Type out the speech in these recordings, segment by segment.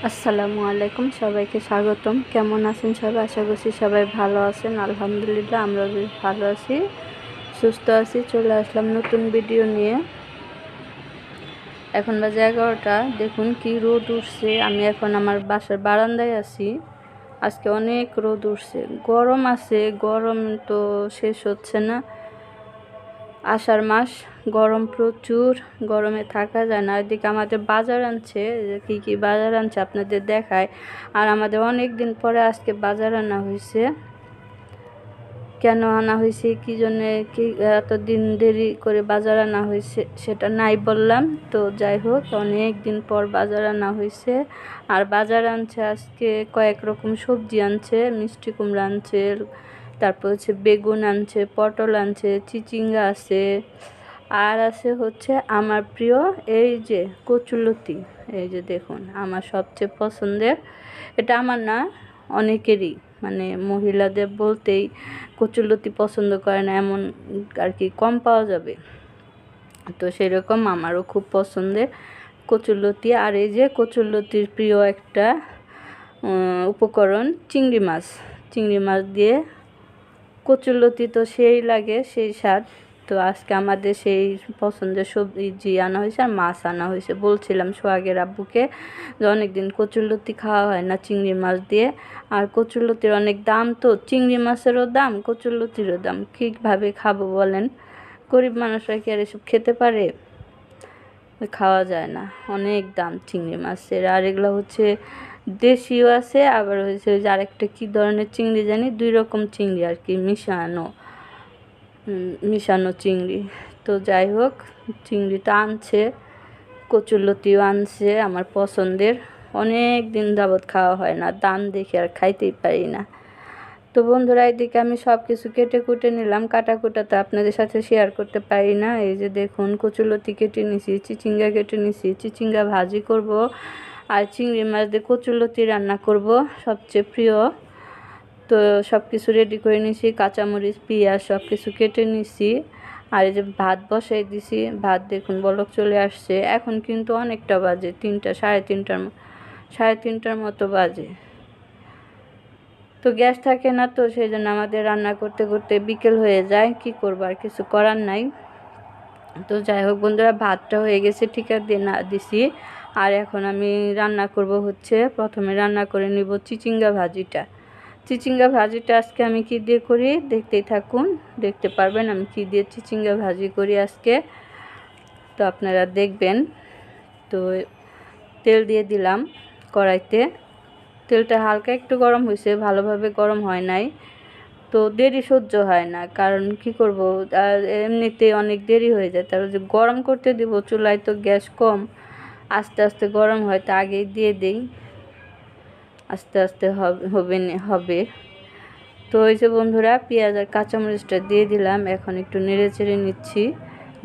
আসসালামু আলাইকুম, সবাইকে স্বাগতম। কেমন আছেন সবাই? আশা করছি সবাই ভালো আছেন। আলহামদুলিল্লাহ আমরা বেশ ভালো আছি, সুস্থ আছি। চলে আসলাম নতুন ভিডিও নিয়ে। এখন বাজে 11টা। দেখুন কি রোদ উঠছে। আমি এখন আমার বাসার বারান্দায় আছি। আজকে অনেক রোদ উঠছে, গরম আছে, গরম তো শেষ হচ্ছে না। আষাঢ় মাস, গরম প্রচুর, গরমে থাকা যায় না। এদিকে আমাদের বাজার আনছে, কি কি বাজার আনছে আপনাদের দেখায়। আর আমাদের অনেক দিন পরে আজকে বাজার আনা হয়েছে। কেন আনা হয়েছে, কী জন্যে, কি এতদিন দেরি করে বাজার আনা হয়েছে সেটা নাই বললাম। তো যাই হোক, অনেক দিন পর বাজার আনা হয়েছে। আর বাজার আনছে আজকে কয়েক রকম সবজি আনছে, মিষ্টি কুমড়া আনছে, তারপর হচ্ছে বেগুন আনছে, পটল আনছে, চিচিঙ্গা আছে, আর আছে হচ্ছে আমার প্রিয় এই যে কচুলতি। এই যে দেখুন, আমার সবচেয়ে পছন্দের। এটা আমার না, অনেকেরই, মানে মহিলাদের বলতেই কচুলতি পছন্দ করে না এমন আর কি কম পাওয়া যাবে। তো সেরকম আমারও খুব পছন্দের কচুলতি। আর এই যে কচুলতির প্রিয় একটা উপকরণ চিংড়ি মাছ। চিংড়ি মাছ দিয়ে কচুলতি তো সেই লাগে, সেই স্বাদ। তো আজকে আমাদের সেই পছন্দের সবজি আনা হয়েছে আর মাছ আনা হয়েছে। বলছিলাম সোহাগের আব্বুকে যে অনেকদিন কচুলতি খাওয়া হয় না চিংড়ি মাছ দিয়ে। আর কচুলতির অনেক দাম, তো চিংড়ি মাছেরও দাম, কচুলতিরও দাম, কীভাবে খাবো বলেন? গরিব মানুষরা কি আর এসব খেতে পারে? খাওয়া যায় না, অনেক দাম চিংড়ি মাছের। আর এগুলো হচ্ছে দেশিও আছে, আবার হচ্ছে যে আরেকটা কী ধরনের চিংড়ি জানি, 2 রকম চিংড়ি আর কি মিশানো চিংড়ি। তো যাই হোক, চিংড়িটা আনছে, কচুলতিও আনছে আমার পছন্দের। অনেক দিন যাবৎ খাওয়া হয় না, দাম দেখে আর খাইতেই পারি না। তো বন্ধুরা, এদিকে আমি সব কিছু কেটে কুটে নিলাম। কাটাকুটা তো আপনাদের সাথে শেয়ার করতে পারি না। এই যে দেখুন, কচুলতি কেটে নিছি, চিচিঙ্গা কেটে নিছি, চিচিঙ্গা ভাজি করব, আর চিংড়ি মাছ দিয়ে কচুলতি রান্না করব, সবচেয়ে প্রিয়। তো সব কিছু রেডি করে নিছি, কাঁচামরিচ, পেঁয়াজ সব কিছু কেটে নিছি। আর এই যে ভাত বসাই দিছি, ভাত দেখুন বলক চলে আসছে। এখন কিন্তু অনেকটা বাজে, 3টা, সাড়ে তিনটার মতো বাজে। তো গ্যাস থাকে না, তো সেই জন্য আমাদের রান্না করতে করতে বিকেল হয়ে যায়। কি করবো, আর কিছু করার নাই। তো যাই হোক বন্ধুরা, ভাতটা হয়ে গেছে, ঠিকা দিয়ে না দিছি। আর এখন আমি রান্না করব হচ্ছে, প্রথমে রান্না করে নিব চিচিঙ্গা ভাজিটা। চিচিঙ্গা ভাজিটা আজকে আমি কি দিয়ে করি দেখতেই থাকুন, দেখতে পারবেন আমি কি দিয়ে চিচিঙ্গা ভাজি করি আজকে। তো আপনারা দেখবেন। তো তেল দিয়ে দিলাম কড়াইতে। তেলটা হালকা একটু গরম হয়েছে, ভালোভাবে গরম হয় নাই। তো দেরি সহ্য হয় না, কারণ কি করব, আর এমনিতে অনেক দেরি হয়ে যায়। তারপর যে গরম করতে দিব, চুলায় তো গ্যাস কম, আস্তে আস্তে গরম হয়, তা আগেই দিয়ে দেই, আস্তে আস্তে হবে। তো এই যে বন্ধুরা, পেঁয়াজ আর কাঁচামরিচটা দিয়ে দিলাম। এখন একটু নেড়ে চেড়ে নিচ্ছি,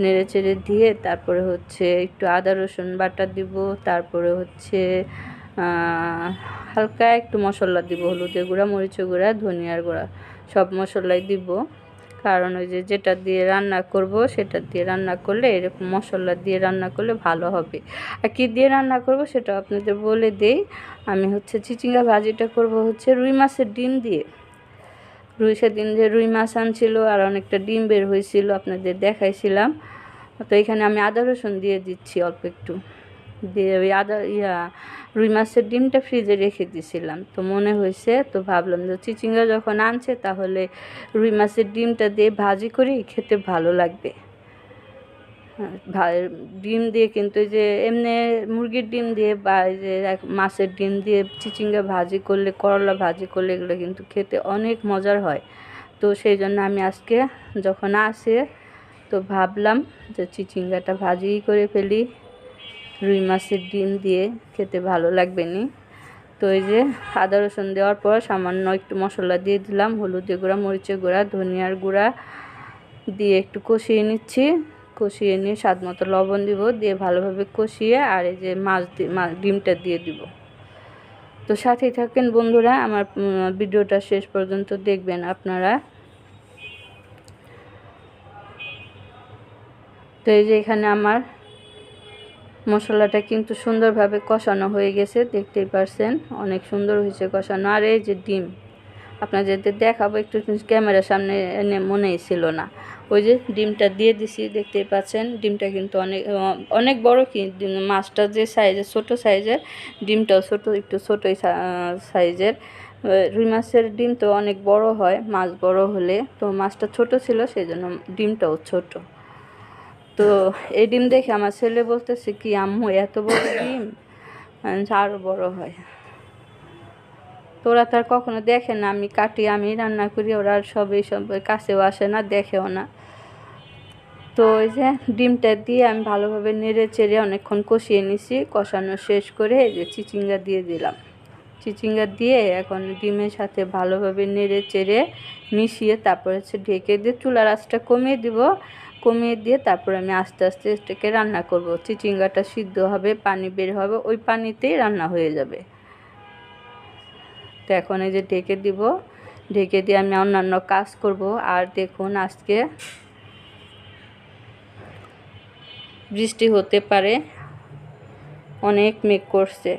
নেড়ে চেড়ে দিয়ে তারপরে হচ্ছে একটু আদা রসুন বাটা দিব, তারপরে হচ্ছে হালকা একটু মশলা দিব, হলুদের গুঁড়া, মরিচের গুঁড়া, ধনিয়ার গুঁড়া, সব মশলাই দিব। কারণ ওই যে যেটা দিয়ে রান্না করব সেটা দিয়ে রান্না করলে, এরকম মশলা দিয়ে রান্না করলে ভালো হবে। আর কী দিয়ে রান্না করব সেটা আপনাদের বলে দেই। আমি হচ্ছে চিচিঙ্গা ভাজিটা করব হচ্ছে রুই মাছের ডিম দিয়ে। সেদিন যে রুই মাছ আনছিল আর অনেকটা ডিম বের হয়েছিল, আপনাদের দেখাইছিলাম। তো এখানে আমি আদা রসুন দিয়ে দিচ্ছি অল্প একটু, দিয়ে ওই রুই মাছের ডিমটা ফ্রিজে রেখে দিয়েছিলাম। তো মনে হয়েছে, তো ভাবলাম যে চিচিঙ্গা যখন আনছে তাহলে রুই মাছের ডিমটা দিয়ে ভাজি করি, খেতে ভালো লাগবে। ডিম দিয়ে কিন্তু এই যে এমনি মুরগির ডিম দিয়ে বা এই যে মাছের ডিম দিয়ে চিচিঙ্গা ভাজি করলে, করলা ভাজি করলে, এগুলো কিন্তু খেতে অনেক মজার হয়। তো সেই জন্য আমি আজকে যখন আসে, তো ভাবলাম যে চিচিঙ্গাটা ভাজি করে ফেলি, রুই মাছের ডিম দিয়ে খেতে ভালো লাগবে নি। তো এই যে আদা রসুন দেওয়ার পর সামান্য একটু মশলা দিয়ে দিলাম, হলুদের গুঁড়া, মরিচের গুঁড়া, ধনিয়ার গুঁড়া দিয়ে একটু কষিয়ে নিচ্ছি। কষিয়ে নিয়ে স্বাদ মতো লবণ দিব, দিয়ে ভালোভাবে কষিয়ে আর এই যে ডিমটা দিয়ে দিব। তো সাথেই থাকেন বন্ধুরা, আমার ভিডিওটা শেষ পর্যন্ত দেখবেন আপনারা। তো এই যে এখানে আমার মশলাটা কিন্তু সুন্দরভাবে কষানো হয়ে গেছে, দেখতেই পারছেন অনেক সুন্দর হয়েছে কষানো। আর এই যে ডিম আপনাদের দেখাবো, একটু ক্যামেরার সামনে এনে মনেই ছিল না। ওই যে ডিমটা দিয়ে দিছি, দেখতেই পাচ্ছেন ডিমটা কিন্তু অনেক অনেক বড়। কি মাছটা যে সাইজের, ছোট সাইজের, ডিমটাও ছোট, একটু ছোটই সাইজের। রুই মাছের ডিম তো অনেক বড় হয়, মাছ বড় হলে, তো মাছটা ছোট ছিল সেই জন্য ডিমটাও ছোট। তো এই ডিম দেখে আমার ছেলে বলতেছে কি, আম্মু এত বড় ডিম, আরও বড় হয়। তোরা তার কখনো দেখে না, আমি কাটি, আমি রান্না করি, ওরা সব কাছেও আসে না, দেখেও না। তো ওই যে ডিমটা দিয়ে আমি ভালোভাবে নেড়ে চেড়ে অনেকক্ষণ কষিয়ে নিছি। কষানো শেষ করে এই যে চিচিঙ্গা দিয়ে দিলাম। চিচিঙ্গা দিয়ে এখন ডিমের সাথে ভালোভাবে নেড়ে চেড়ে মিশিয়ে তারপর হচ্ছে ঢেকে দিয়ে চুলার আঁচটা কমিয়ে দিব। কমিয়ে দিয়ে তারপর আমি আস্তে আস্তে এটাকে রান্না করব। চিচিঙ্গাটা সিদ্ধ হবে, পানি বের হবে, ওই পানিতেই রান্না হয়ে যাবে। তো এখন এই যে ঢেকে দিব, ঢেকে দিয়ে আমি অন্যান্য কাজ করব। আর দেখুন আজকে বৃষ্টি হতে পারে, অনেক মেঘ করছে।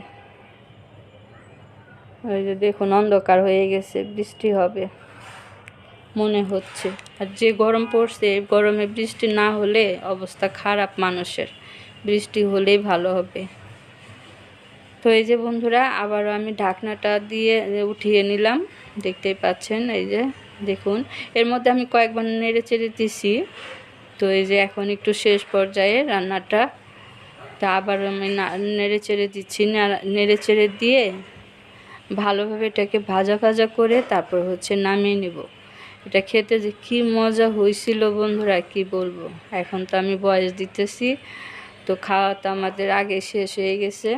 ওই যে দেখুন অন্ধকার হয়ে গেছে, বৃষ্টি হবে মনে হচ্ছে। আর যে গরম পড়ছে, গরমে বৃষ্টি না হলে অবস্থা খারাপ মানুষের, বৃষ্টি হলেই ভালো হবে। তো এই যে বন্ধুরা আবারও আমি ঢাকনাটা দিয়ে উঠিয়ে নিলাম, দেখতেই পাচ্ছেন। এই যে দেখুন এর মধ্যে আমি কয়েকবার নেড়ে চেড়ে দিছি। তো এই যে এখন একটু শেষ পর্যায়ে রান্নাটা, তা আবার আমি নেড়ে চেড়ে দিচ্ছি। নেড়ে চেড়ে দিয়ে ভালোভাবে এটাকে ভাজা ভাজা করে তারপর হচ্ছে নামিয়ে নেব। এটা খেতে যে কী মজা হয়েছিল বন্ধুরা, কি বলবো। এখন তো আমি বয়স দিতেছি, তো খাওয়া তো আমাদের আগে শেষ হয়ে গেছে।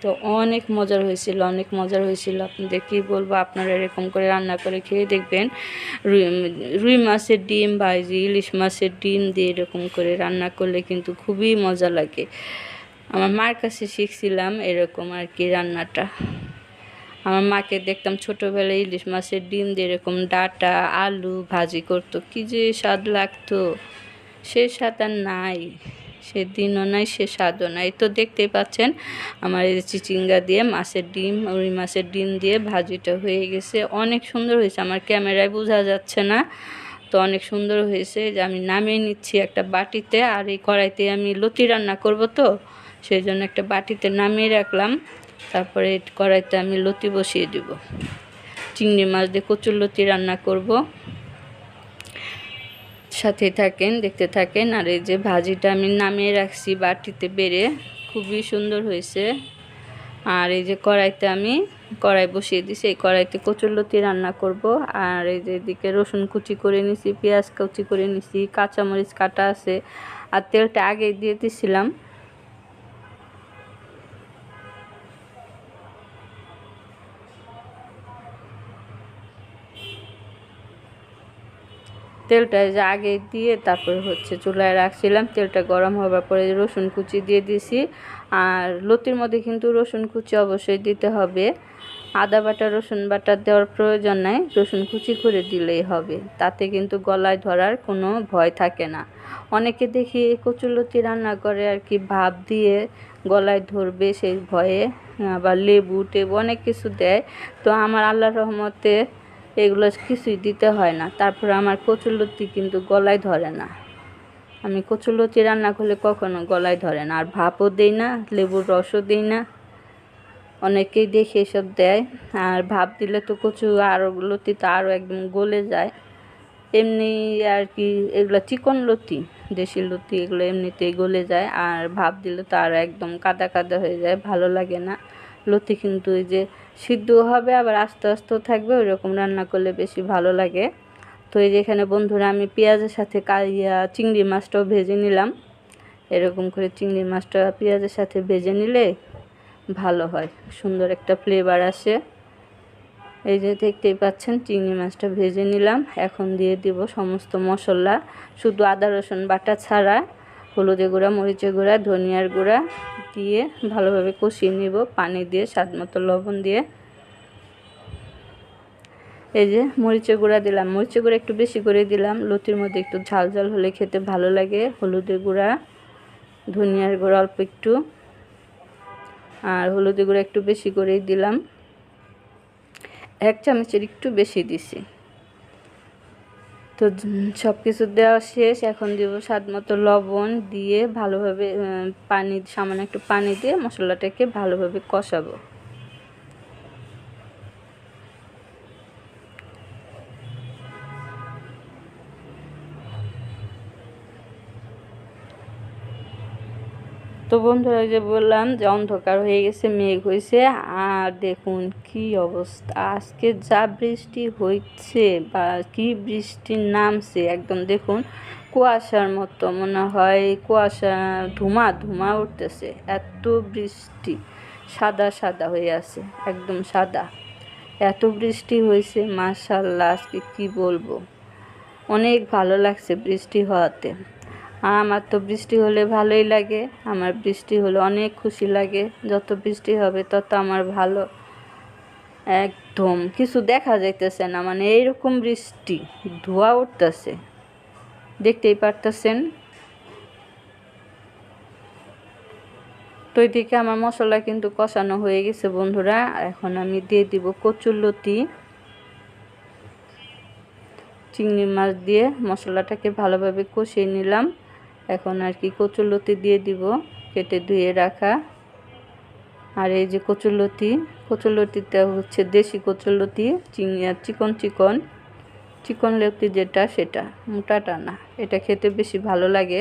তো অনেক মজার হয়েছিল, অনেক মজার হয়েছিল। আপনাদের কী বলবো, আপনারা এরকম করে রান্না করে খেয়ে দেখবেন। রুই মাছের ডিম বা ইলিশ মাছের ডিম দিয়ে এরকম করে রান্না করলে কিন্তু খুবই মজা লাগে। আমার মার কাছে শিখছিলাম এরকম আর কি রান্নাটা। আমার মাকে দেখতাম ছোটোবেলায় ইলিশ মাছের ডিম দিয়ে এরকম ডাঁটা আলু ভাজি করতো, কী যে স্বাদ লাগতো। সে স্বাদ আর নাই, সে দিনও নাই, সে স্বাদও নাই। তো দেখতেই পাচ্ছেন আমার এই চিচিঙ্গা দিয়ে মাছের ডিম, রুই মাছের ডিম দিয়ে ভাজিটা হয়ে গেছে, অনেক সুন্দর হয়েছে। আমার ক্যামেরায় বোঝা যাচ্ছে না, তো অনেক সুন্দর হয়েছে। যে আমি নামিয়ে নিচ্ছি একটা বাটিতে। আর এই কড়াইতে আমি লতি রান্না করব, তো সেই জন্য একটা বাটিতে নামিয়ে রাখলাম। তারপরে কড়াইতে আমি লতি বসিয়ে দেব, চিংড়ি মাছ দিয়ে কচুর লতি রান্না করব। সাথে থাকেন, দেখতে থাকেন। আর এই যে ভাজিটা আমি নামিয়ে রাখছি বাটিতে বেড়ে, খুবই সুন্দর হয়েছে। আর এই যে কড়াইতে আমি কড়াই বসিয়ে দিছি, এই কড়াইতে কচুর লতি রান্না করব। আর এই যে এদিকে রসুন কুচি করে নিছি, পেঁয়াজ কুচি করে নিছি, কাঁচামরিচ কাটা আছে। আর তেলটা আগে দিয়ে দিছিলাম। তেলটা যে আগে দিয়ে তারপরে হচ্ছে চুলায় রাখছিলাম। তেলটা গরম হবার পরে রসুন কুচি দিয়ে দিছি। আর লতির মধ্যে কিন্তু রসুন কুচি অবশ্যই দিতে হবে, আদা বাটা রসুন বাটা দেওয়ার প্রয়োজন নাই, রসুন কুচি করে দিলেই হবে। তাতে কিন্তু গলায় ধরার কোনো ভয় থাকে না। অনেকে দেখি কচুরলতি রান্না করে আর কি ভাপ দিয়ে গলায় ধরবে সেই ভয়ে, আবার লেবু টেবু অনেক কিছু দেয়। তো আমার আল্লাহর রহমতে এগুলো কিছুই দিতে হয় না, তারপর আমার কচুরলতি কিন্তু গলায় ধরে না। আমি কচুরলতি রান্না করলে কখনো গলায় ধরে না। আর ভাপও দিই না, লেবুর রসও দিই না। অনেকেই দেখে এসব দেয়, আর ভাপ দিলে তো কচু আরও লতি তো আরও একদম গলে যায়। এমনি আর কি এগুলো চিকন লতি, দেশি লতি, এগুলো এমনিতেই গলে যায়। আর ভাপ দিলে তো আরও একদম কাদা কাদা হয়ে যায়, ভালো লাগে না। লতি কিন্তু এই যে সিদ্ধ হবে আবার আস্তে আস্তেও থাকবে, ওই রকম রান্না করলে বেশি ভালো লাগে। তো এই যে এখানে বন্ধুরা আমি পেঁয়াজের সাথে চিংড়ি মাছটাও ভেজে নিলাম। এরকম করে চিংড়ি মাছটা পেঁয়াজের সাথে ভেজে নিলে ভালো হয়, সুন্দর একটা ফ্লেভার আসে। এই যে দেখতেই পাচ্ছেন চিংড়ি মাছটা ভেজে নিলাম। এখন দিয়ে দিব সমস্ত মশলা, শুধু আদা রসুন বাটা ছাড়া, হলুদের গুঁড়া, মরিচের গুঁড়া, ধনিয়ার গুঁড়া দিয়ে ভালোভাবে কষিয়ে নিব, পানি দিয়ে স্বাদ মতো লবণ দিয়ে। এই যে মরিচের গুঁড়া দিলাম, মরিচের গুঁড়া একটু বেশি করে দিলাম, লতির মধ্যে একটু ঝাল ঝাল হলে খেতে ভালো লাগে। হলুদের গুঁড়া, ধনিয়ার গুঁড়া অল্প একটু, আর হলুদের গুঁড়া একটু বেশি করেই দিলাম, 1 চামচের একটু বেশি দিছি। তো সব কিছু দেওয়া শেষ। এখন দিব স্বাদ মতো লবণ, দিয়ে ভালোভাবে পানি, সামান্য একটু পানি দিয়ে মশলাটাকে ভালোভাবে কষাবো। তো বন্ধুরা, যে বললাম যে অন্ধকার হয়ে গেছে, মেঘ হয়েছে, আর দেখুন কি অবস্থা। আজকে যা বৃষ্টি হচ্ছে বা কি বৃষ্টি নামছে, একদম দেখুন কুয়াশার মতো, মনে হয় কুয়াশা, ধুমা ধুমা উঠতেছে, এত বৃষ্টি, সাদা সাদা হয়ে আছে, একদম সাদা। এত বৃষ্টি হয়েছে, মাশাআল্লাহ, আজকে কি বলবো, অনেক ভালো লাগছে বৃষ্টি হওয়াতে। আমার তো বৃষ্টি হলে ভালোই লাগে, আমার বৃষ্টি হলে অনেক খুশি লাগে, যত বৃষ্টি হবে তত আমার ভালো। একদম কিছু দেখা যাইতেছে না, মানে এইরকম বৃষ্টি, ধোঁয়া উঠতেছে, দেখতেই পারতেছেন। তো এদিকে আমার মশলা কিন্তু কষানো হয়ে গেছে বন্ধুরা। এখন আমি দিয়ে দিব কচুরলতি, চিংড়ি মাছ দিয়ে মশলাটাকে ভালোভাবে কষিয়ে নিলাম। এখন আর কি কচুরলতি দিয়ে দিব, কেটে ধুয়ে রাখা। আর এই যে কচুরলতিটা হচ্ছে দেশি কচুরলতি, চিকন চিকন চিকন লতি যেটা, সেটা মোটাটা না, এটা খেতে বেশি ভালো লাগে।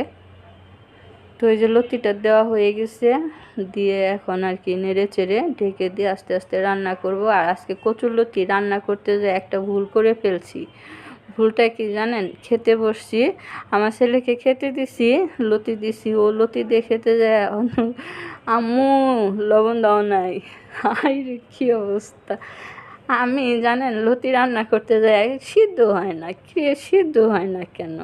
তো এই যে লতিটা দেওয়া হয়ে গেছে, দিয়ে এখন আর কি নেড়ে চেড়ে ঢেকে দিয়ে আস্তে আস্তে রান্না করব। আর আজকে কচুরলতি রান্না করতে যে একটা ভুল করে ফেলছি। ভুলটা কি জানেন? খেতে বসছি, আমার ছেলেকে খেতে দিছি, লতি দিছি, ও লতি দিয়ে খেতে যায়, আম্মু লবণ দাও নাই। হাই রে, কী অবস্থা! আমি জানেন লতি রান্না করতে যাই, সিদ্ধ হয় না, সিদ্ধ হয় না কেন?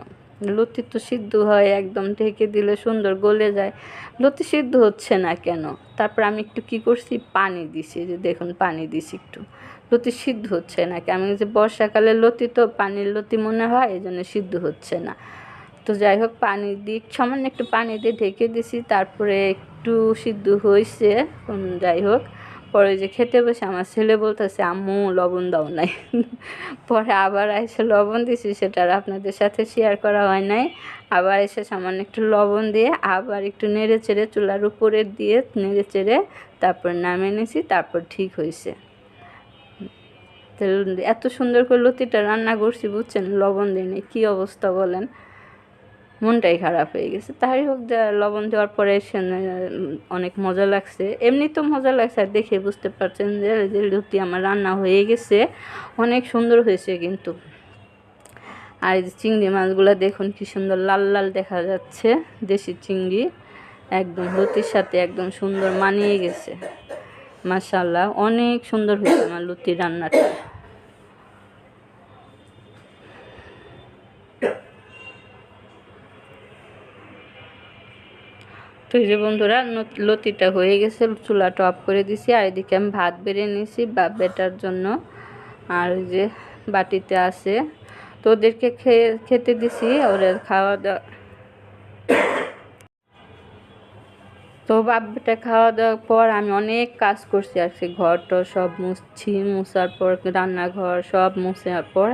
লতি তো সিদ্ধ হয়, একদম ঢেকে দিলে সুন্দর গলে যায়, লতি সিদ্ধ হচ্ছে না কেন? তারপর আমি একটু কি করছি, পানি দিছি, যে দেখুন পানি দিছি একটু, লতি সিদ্ধ হচ্ছে না কেন? আমি যে বর্ষাকালে লতি তো পানির লতি মনে হয়, এই জন্য সিদ্ধ হচ্ছে না। তো যাই হোক, পানি দিয়ে সামান্য একটু পানি দিয়ে ঢেকে দিছি, তারপরে একটু সিদ্ধ হয়েছে। যাই হোক, পরে যে খেতে বসে আমার ছেলে বলতেছে, আম্মু লবণ দাও নাই। পরে আবার এসে লবণ দিছি, সেটা আর আপনাদের সাথে শেয়ার করা হয় নাই। আবার এসে সামান্য একটু লবণ দিয়ে আবার একটু নেড়ে চেড়ে চুলার উপরে দিয়ে নেড়ে চেড়ে তারপর নামিয়ে নিয়েছি, তারপর ঠিক হয়েছে। তো এত সুন্দর করে লতিটা রান্না করছি, বুঝছেন, লবণ দিইনি, কী অবস্থা বলেন, মনটাই খারাপ হয়ে গেছে। তাই হোক, যা লবণ দেওয়ার পরে অনেক মজা লাগছে, এমনি তো মজা লাগছে, আর দেখে বুঝতে পারছেন যে লতি আমার রান্না হয়ে গেছে, অনেক সুন্দর হয়েছে কিন্তু। আর এই যে চিংড়ি মাছগুলো দেখুন কি সুন্দর লাল লাল দেখা যাচ্ছে, দেশি চিংড়ি, একদম লতির সাথে একদম সুন্দর মানিয়ে গেছে। মাশাআল্লাহ, অনেক সুন্দর হয়েছে আমার লতির রান্নাটা। তো এই যে বন্ধুরা, লতিটা হয়ে গেছে, চুলাটা অফ করে দিছি। আর এদিকে আমি ভাত বেড়ে নিয়েছি বেটার জন্য, আর ওই যে বাটিতে আছে, তো ওদেরকে খেতে দিছি। ওরা খাওয়া দাওয়া, তো বাপটা খাওয়া দাওয়ার পর আমি অনেক কাজ করছি, আর সে ঘরটা সব মুছছি, মুছার পর রান্নাঘর সব মুছার পর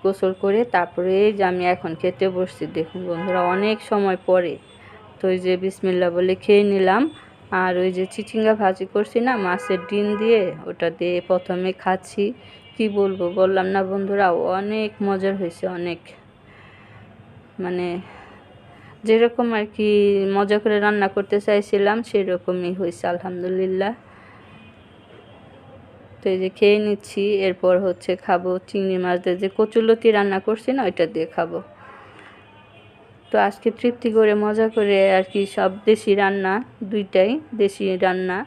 গোসল করে তারপরে এই যে আমি এখন খেতে বসছি। দেখুন বন্ধুরা, অনেক সময় পরে, তো ওই যে বিসমিল্লা বলে খেয়ে নিলাম। আর ওই যে চিচিঙ্গা ভাজি করছি না মাছের ডিম দিয়ে, ওটা দিয়ে প্রথমে খাচ্ছি। কি বলবো, বললাম না বন্ধুরা, অনেক মজার হয়েছে, অনেক, মানে যেরকম আর কি মজা করে রান্না করতে চাইছিলাম সেরকমই হয়েছে আলহামদুলিল্লাহ। তো এই যে খেয়ে নিচ্ছি, এরপর হচ্ছে খাবো চিংড়ি মাছ দিয়ে যে কচুরলতি রান্না করছি না, ওইটা দিয়ে খাবো। তো আজকে তৃপ্তি করে মজা করে আর কি, সব দেশি রান্না, দুইটাই দেশি রান্না,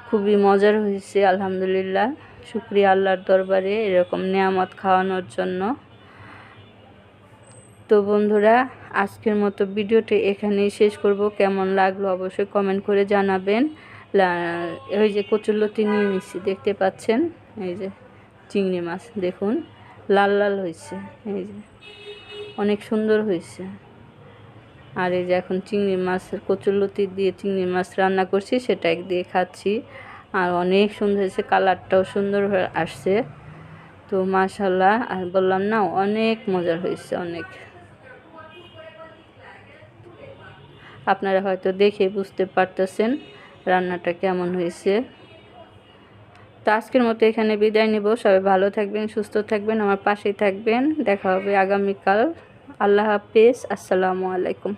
খুবই মজার হয়েছে আলহামদুলিল্লাহ। শুকরিয়া আল্লাহর দরবারে এরকম নেয়ামত খাওয়ানোর জন্য। তো বন্ধুরা, আজকের মতো ভিডিওটি এখানেই শেষ করব। কেমন লাগলো অবশ্যই কমেন্ট করে জানাবেন। ওই যে কচুরলতি নিয়ে নিচ্ছি, দেখতে পাচ্ছেন, এই যে চিংড়ি মাছ দেখুন লাল লাল হয়েছে, এই যে অনেক সুন্দর হয়েছে। আর এই যে এখন চিংড়ি মাছের কচুরলতি দিয়ে চিংড়ি মাছ রান্না করছি, সেটা এক দিয়ে খাচ্ছি। আর অনেক সুন্দর হয়েছে, কালারটাও সুন্দর হয়ে আসছে। তো মাশাআল্লাহ, আর বললাম না অনেক মজার হয়েছে অনেক। আপনারা হয়তো দেখে বুঝতে পারতেছেন রান্নাটা কেমন হয়েছে। তো আজকের মতো এখানে বিদায় নেব। সবাই ভালো থাকবেন, সুস্থ থাকবেন, আমার পাশেই থাকবেন। দেখা হবে আগামীকাল। আল্লাহ হাফেজ, আসসালামু আলাইকুম।